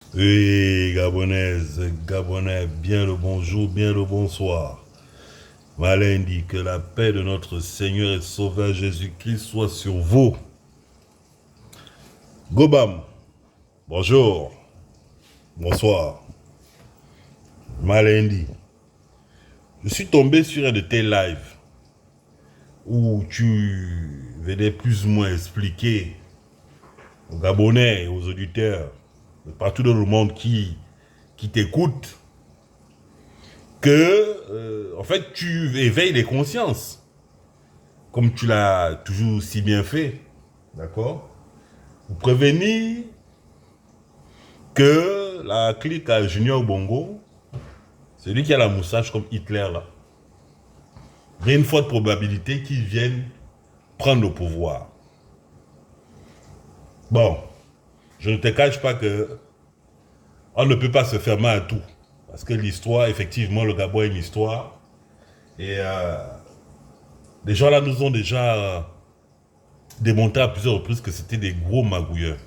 Oui, Gabonaise, Gabonais, bien le bonjour, bien le bonsoir. Malin dit que la paix de notre Seigneur et Sauveur Jésus-Christ soit sur vous. Gobam, bonjour, bonsoir. Malin dit, je suis tombé sur un de tes lives où tu venais plus ou moins expliquer aux Gabonais et aux auditeurs de partout dans le monde qui t'écoutent que, en fait, tu éveilles les consciences, comme tu l'as toujours si bien fait, d'accord? Pour prévenir que la clique à Junior Bongo, celui qui a la moustache comme Hitler, là, il y a une forte probabilité qu'il vienne prendre le pouvoir. Bon, je ne te cache pas que on ne peut pas se fermer à tout. Parce que l'histoire, effectivement, le Gabon a une histoire. Et les gens là nous ont déjà démontré à plusieurs reprises que c'était des gros magouilleurs.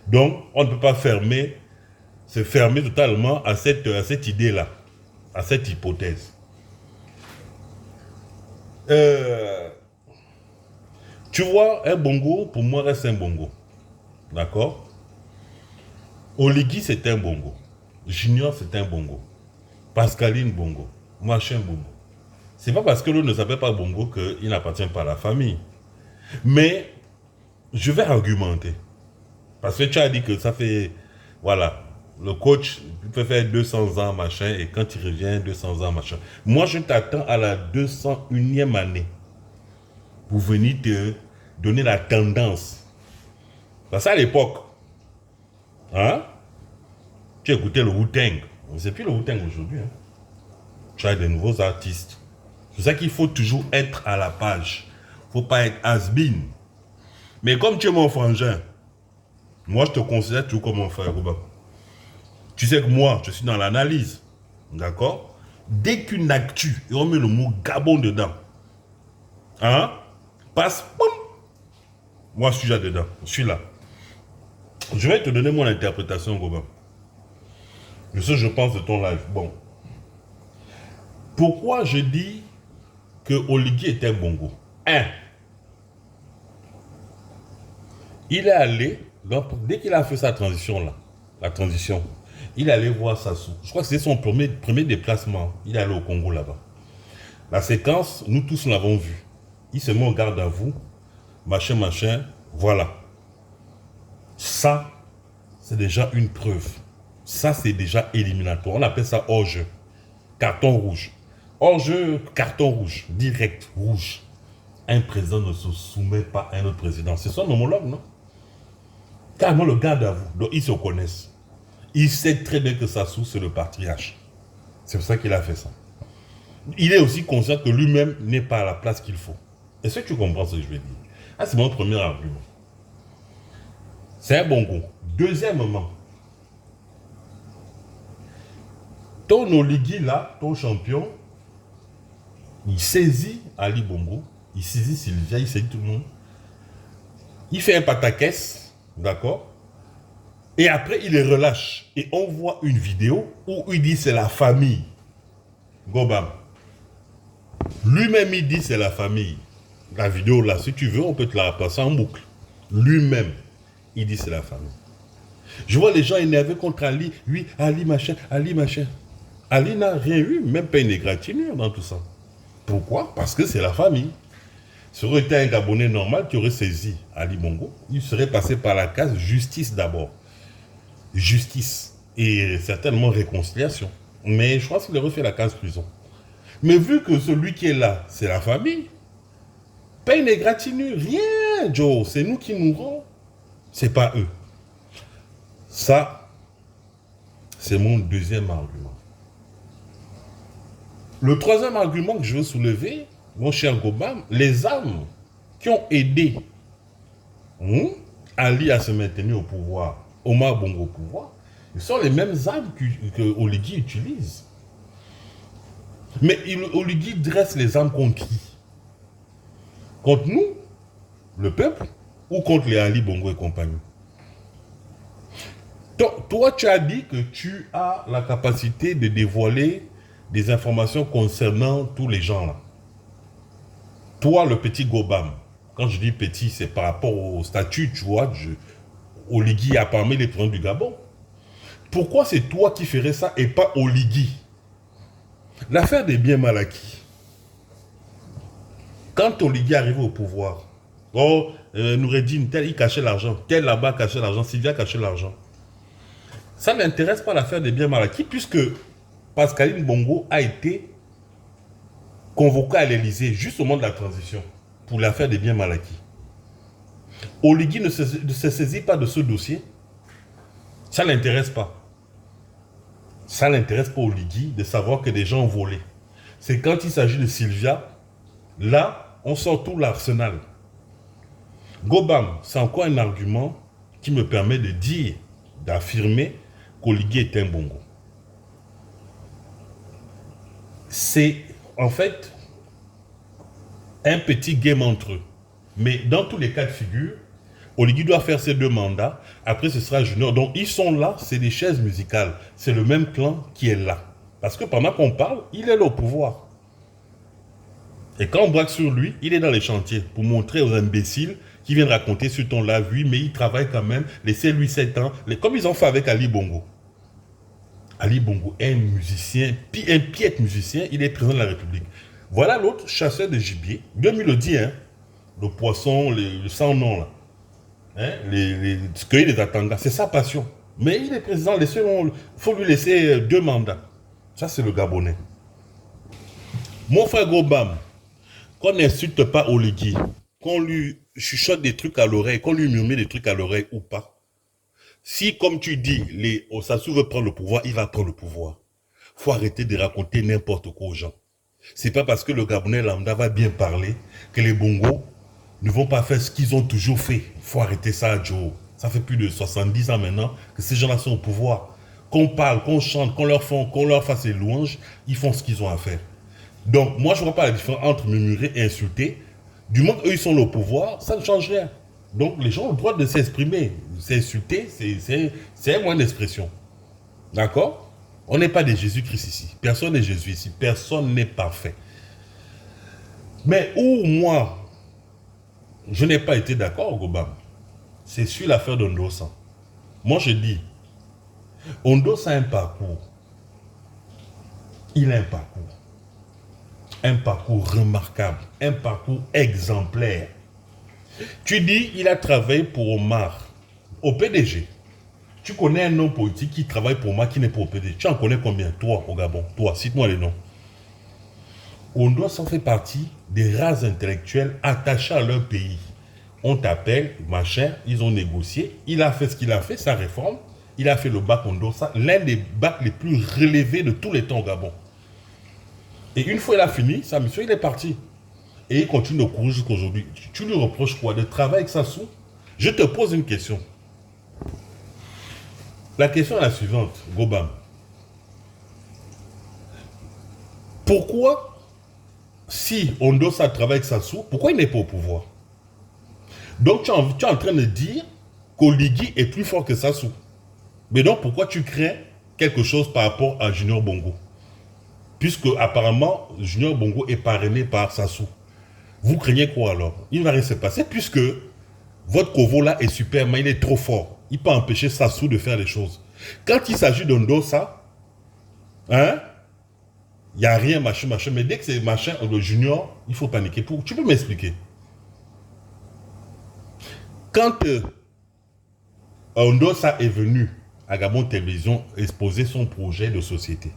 Donc, on ne peut pas se fermer totalement à cette idée-là, à cette hypothèse. Euh, Tu vois, un bongo, pour moi, reste un bongo. D'accord? Oligui, c'est un bongo. Junior, c'est un bongo. Pascaline, bongo. Machin, bongo. C'est pas parce que l'on ne s'appelle pas bongo qu'il n'appartient pas à la famille. Mais, je vais argumenter. Parce que tu as dit que ça fait... Voilà. Le coach peut faire 200 ans, machin, et quand il revient, 200 ans, machin. Moi, je t'attends à la 201e année pour venir te donner la tendance. Parce qu'à l'époque, hein, tu écoutais le Wu-Tang. C'est plus le Wu-Tang aujourd'hui. Hein. Tu as des nouveaux artistes. C'est pour ça qu'il faut toujours être à la page. Il ne faut pas être has-been. Mais comme tu es mon frangin, moi je te considère toujours comme mon frère. Tu sais que moi, je suis dans l'analyse. D'accord? Dès qu'une actu, et on met le mot Gabon dedans, hein, passe, boum, moi je suis là dedans. Je suis là. Je vais te donner mon interprétation, Goba. De ce que je pense de ton live. Bon. Pourquoi je dis que Oligui est un bongo? Un, il est allé, donc, dès qu'il a fait sa transition là, la transition, il est allé voir Sassou. Je crois que c'était son premier déplacement. Il est allé au Congo là-bas. La séquence, nous tous l'avons vue. Il se met en garde à vous, machin, machin, voilà. Ça, c'est déjà une preuve. Ça, c'est déjà éliminatoire. On appelle ça hors-jeu. Carton rouge. Hors-jeu, carton rouge. Direct, rouge. Un président ne se soumet pas à un autre président. C'est son homologue, non? Carrément le garde à vous. Donc, ils se connaissent. Il sait très bien que Sassou, c'est le patriarche. C'est pour ça qu'il a fait ça. Il est aussi conscient que lui-même n'est pas à la place qu'il faut. Est-ce que tu comprends ce que je veux dire? Ah, c'est mon premier argument. C'est un bon goût. Deuxièmement, ton Oligui là, ton champion, il saisit Ali Bongo, il saisit Sylvia, il saisit tout le monde. Il fait un pataquès, d'accord? Et après, il les relâche. Et on voit une vidéo où il dit c'est la famille. Gobam. Lui-même, il dit c'est la famille. La vidéo là, si tu veux, on peut te la passer en boucle. Lui-même, il dit c'est la famille. Je vois les gens énervés contre Ali. Oui, Ali machin, Ali machin. Ali n'a rien eu, même pas une égratignure dans tout ça. Pourquoi? Parce que c'est la famille. Si aurait été un Gabonais normal qui aurait saisi Ali Bongo, il serait passé par la case justice d'abord. Justice. Et certainement réconciliation. Mais je pense qu'il aurait fait la case prison. Mais vu que celui qui est là, c'est la famille, pas une égratignure, rien, Joe. C'est nous qui mourrons. C'est pas eux. Ça, c'est mon deuxième argument. Le troisième argument que je veux soulever, mon cher Gobam, les armes qui ont aidé Ali à se maintenir au pouvoir, Omar Bongo au pouvoir, ce sont les mêmes armes que Oligui utilise. Mais Oligui dresse les armes contre qui? Contre nous, le peuple, ou contre les Ali Bongo et compagnie? Toi, tu as dit que tu as la capacité de dévoiler des informations concernant tous les gens là. Toi, le petit Gobam, quand je dis petit, c'est par rapport au statut, tu vois, Oligui a parmi les présidents du Gabon. Pourquoi c'est toi qui ferais ça et pas Oligui? L'affaire des biens mal acquis. Quand Oligui arrive au pouvoir, oh, Noureddin, tel il cachait l'argent, tel là-bas cachait l'argent, Sylvia cachait l'argent. Ça n'intéresse pas l'affaire des biens mal acquis puisque Pascaline Bongo a été convoqué à l'Élysée juste au moment de la transition pour l'affaire des biens mal acquis. Oligui ne se saisit pas de ce dossier. Ça ne l'intéresse pas. Ça n'intéresse pas Oligui de savoir que des gens ont volé. C'est quand il s'agit de Sylvia, là, on sort tout l'arsenal. Gobam, c'est encore un argument qui me permet de dire, d'affirmer qu'Oligui est un bongo. C'est en fait un petit game entre eux. Mais dans tous les cas de figure, Oligui doit faire ses 2 mandats. Après, ce sera Junior. Donc, ils sont là, c'est des chaises musicales. C'est le même clan qui est là. Parce que pendant qu'on parle, il est là au pouvoir. Et quand on braque sur lui, il est dans les chantiers pour montrer aux imbéciles qui viennent raconter sur ton live, oui, mais il travaille quand même, laissez-lui 7 ans. Comme ils ont fait avec Ali Bongo. Ali Bongo est un musicien, un piètre musicien, il est président de la République. Voilà l'autre chasseur de gibier. Dieu me le dit, hein. Le poisson, le sans nom là. Hein, cueillir les atangas, c'est sa passion. Mais il est président, il faut lui laisser 2 mandats. Ça, c'est le Gabonais. Mon frère Gobam, qu'on n'insulte pas Oligui, qu'on lui chuchote des trucs à l'oreille, qu'on lui murmure des trucs à l'oreille ou pas. Si, comme tu dis, Sassou veut prendre le pouvoir, il va prendre le pouvoir. Faut arrêter de raconter n'importe quoi aux gens. C'est pas parce que le Gabonais lambda va bien parler que les Bongos ne vont pas faire ce qu'ils ont toujours fait. Faut arrêter ça, Joe. Ça fait plus de 70 ans maintenant que ces gens-là sont au pouvoir. Qu'on parle, qu'on chante, qu'on leur fasse les louanges, ils font ce qu'ils ont à faire. Donc, moi, je ne vois pas la différence entre murmurer et insulter. Du moment qu'eux, ils sont au pouvoir, ça ne change rien. Donc, les gens ont le droit de s'exprimer. S'insulter, c'est un moyen d'expression. D'accord? On n'est pas des Jésus-Christ ici. Personne n'est Jésus ici. Personne n'est parfait. Mais où, moi, je n'ai pas été d'accord, Gobam, c'est sur l'affaire d'Ondossa. Moi, je dis, Ondossa a un parcours. Il a un parcours. Un parcours remarquable. Un parcours exemplaire. Tu dis, il a travaillé pour Omar, au PDG. Tu connais un homme politique qui travaille pour Omar, qui n'est pas au PDG. Tu en connais combien, toi, au Gabon? Toi, cite-moi les noms. Ondossa fait partie des races intellectuels attachés à leur pays. On t'appelle, machin, ils ont négocié. Il a fait ce qu'il a fait, sa réforme. Il a fait le bac Ondossa, l'un des bacs les plus relevés de tous les temps au Gabon. Et une fois il a fini sa mission, il est parti. Et il continue de courir jusqu'à aujourd'hui. Tu lui reproches quoi? De travailler avec Sassou? Je te pose une question. La question est la suivante, Gobam. Pourquoi, si Ondossa travaille avec Sassou, pourquoi il n'est pas au pouvoir? Donc tu es en train de dire qu'Oligui est plus fort que Sassou. Mais donc pourquoi tu crains quelque chose par rapport à Junior Bongo? Puisque apparemment Junior Bongo est parrainé par Sassou. Vous craignez quoi alors? Il ne va rien se passer puisque votre Kovo là est super, mais il est trop fort. Il peut empêcher Sassou de faire les choses. Quand il s'agit d'Ondossa, hein, il n'y a rien, machin. Mais dès que c'est machin, le junior, il faut paniquer. Tu peux m'expliquer? Quand Ondossa est venu à Gabon Télévision exposer son projet de société,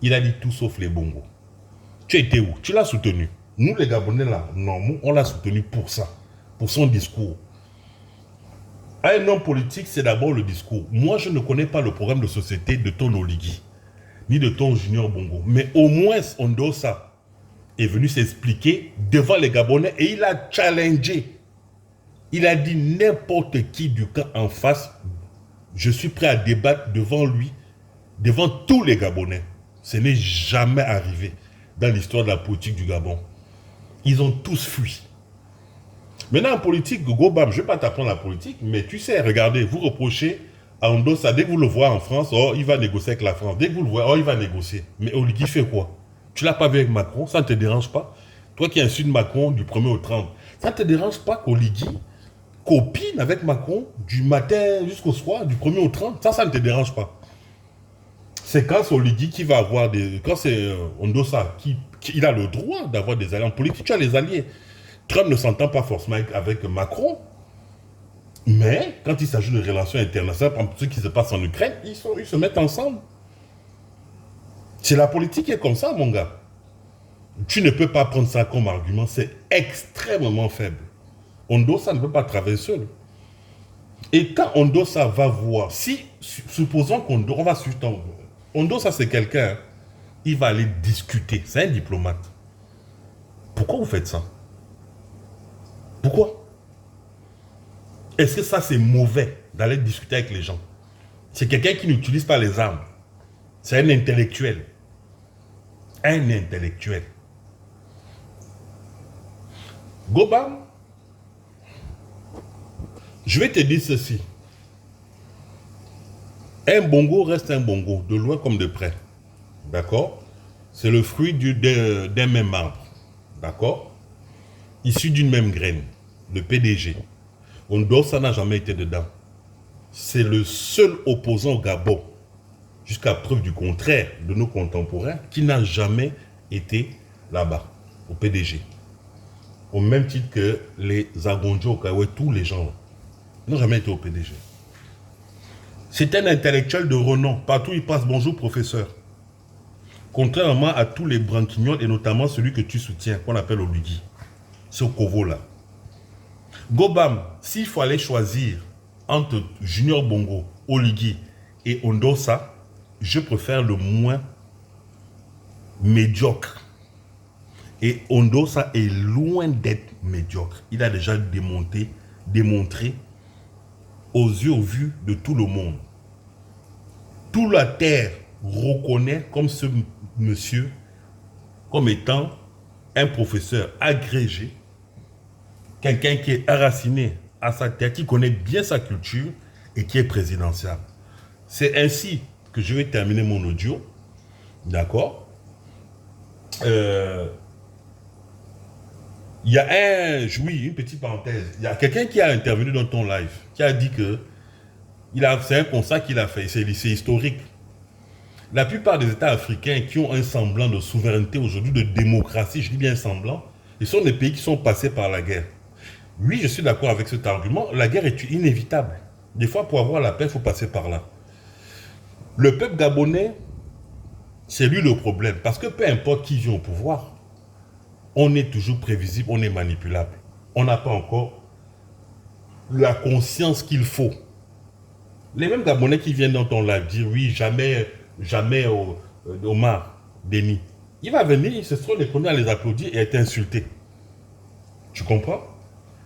il a dit tout sauf les bongos. Tu étais où? Tu l'as soutenu. Nous, les Gabonais, là, normaux, on l'a soutenu pour ça, pour son discours. Un homme politique, c'est d'abord le discours. Moi, je ne connais pas le programme de société de ton Oligui, ni de ton Junior Bongo. Mais au moins, Ondossa est venu s'expliquer devant les Gabonais et il a challengé. Il a dit n'importe qui du camp en face, je suis prêt à débattre devant lui, devant tous les Gabonais. Ce n'est jamais arrivé dans l'histoire de la politique du Gabon. Ils ont tous fui. Maintenant, en politique, Gobam, je ne vais pas t'apprendre la politique, mais tu sais, regardez, vous reprochez à Ondosa, dès que vous le voyez en France, oh, il va négocier avec la France. Dès que vous le voyez, oh, il va négocier. Mais Oligui fait quoi? Tu l'as pas vu avec Macron, ça ne te dérange pas? Toi qui insultes Macron du 1er au 30, ça ne te dérange pas qu'Oligui copine avec Macron du matin jusqu'au soir, du 1er au 30? Ça ne te dérange pas? C'est quand c'est Oligui qui va avoir des... Quand c'est Ondosa il a le droit d'avoir des alliés. En politique, tu as les alliés. Trump ne s'entend pas forcément avec Macron. Mais quand il s'agit de relations internationales, par ce qui se passe en Ukraine, ils se mettent ensemble. C'est la politique qui est comme ça, mon gars. Tu ne peux pas prendre ça comme argument. C'est extrêmement faible. Ondosa ne peut pas travailler seul. Et quand Ondosa va voir, supposons qu'on va suivre ton... Ondosa, c'est quelqu'un, il va aller discuter. C'est un diplomate. Pourquoi vous faites ça? Pourquoi? Est-ce que ça, c'est mauvais d'aller discuter avec les gens? C'est quelqu'un qui n'utilise pas les armes. C'est un intellectuel. Un intellectuel. Gobam, je vais te dire ceci. Un bongo reste un bongo, de loin comme de près. D'accord? C'est le fruit d'un même arbre. D'accord? Issu d'une même graine. Le PDG. Ondosa n'a jamais été dedans. C'est le seul opposant au Gabon, jusqu'à preuve du contraire de nos contemporains, qui n'a jamais été là-bas, au PDG. Au même titre que les Agonjo, Okawe, tous les gens, n'ont jamais été au PDG. C'est un intellectuel de renom. Partout il passe, bonjour professeur. Contrairement à tous les branquignols, et notamment celui que tu soutiens, qu'on appelle Oligui. Ce Kovo-là. Gobam, s'il faut aller choisir entre Junior Bongo, Oligui et Ondosa, je préfère le moins médiocre. Et Ondosa est loin d'être médiocre. Il a déjà démontré aux yeux, au vu de tout le monde. Toute la terre reconnaît comme ce monsieur comme étant un professeur agrégé, quelqu'un qui est enraciné à sa terre, qui connaît bien sa culture et qui est présidentiable. C'est ainsi que je vais terminer mon audio. D'accord? Il y a oui, une petite parenthèse. Il y a quelqu'un qui a intervenu dans ton live, qui a dit que c'est un constat qu'il a fait, c'est historique. La plupart des États africains qui ont un semblant de souveraineté aujourd'hui, de démocratie, je dis bien semblant, ils sont des pays qui sont passés par la guerre. Oui, je suis d'accord avec cet argument. La guerre est inévitable. Des fois, pour avoir la paix, il faut passer par là. Le peuple gabonais, c'est lui le problème. Parce que peu importe qui vient au pouvoir, on est toujours prévisible, on est manipulable. On n'a pas encore la conscience qu'il faut. Les mêmes Gabonais qui viennent dans ton live dire oui, jamais Omar, Denis. Il va venir, ce seront les premiers à les applaudir et à être insultés. Tu comprends?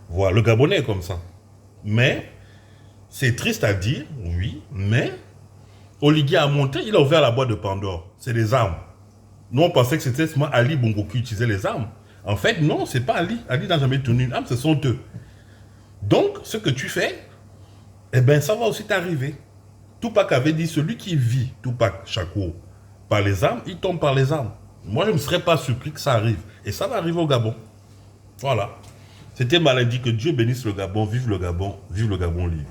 Voilà, le Gabonais est comme ça. Mais, c'est triste à dire, oui, mais Oligui a monté, il a ouvert la boîte de Pandore. C'est des armes. Nous, on pensait que c'était seulement Ali Bongo qui utilisait les armes. En fait, non, c'est pas Ali. Ali n'a jamais tenu une arme, ce sont eux. Donc, ce que tu fais, eh bien, ça va aussi t'arriver. Tupac avait dit, celui qui vit, Tupac Shakur, par les armes, il tombe par les armes. Moi, je ne serais pas surpris que ça arrive. Et ça va arriver au Gabon. Voilà. C'était maladie. Que Dieu bénisse le Gabon. Vive le Gabon libre.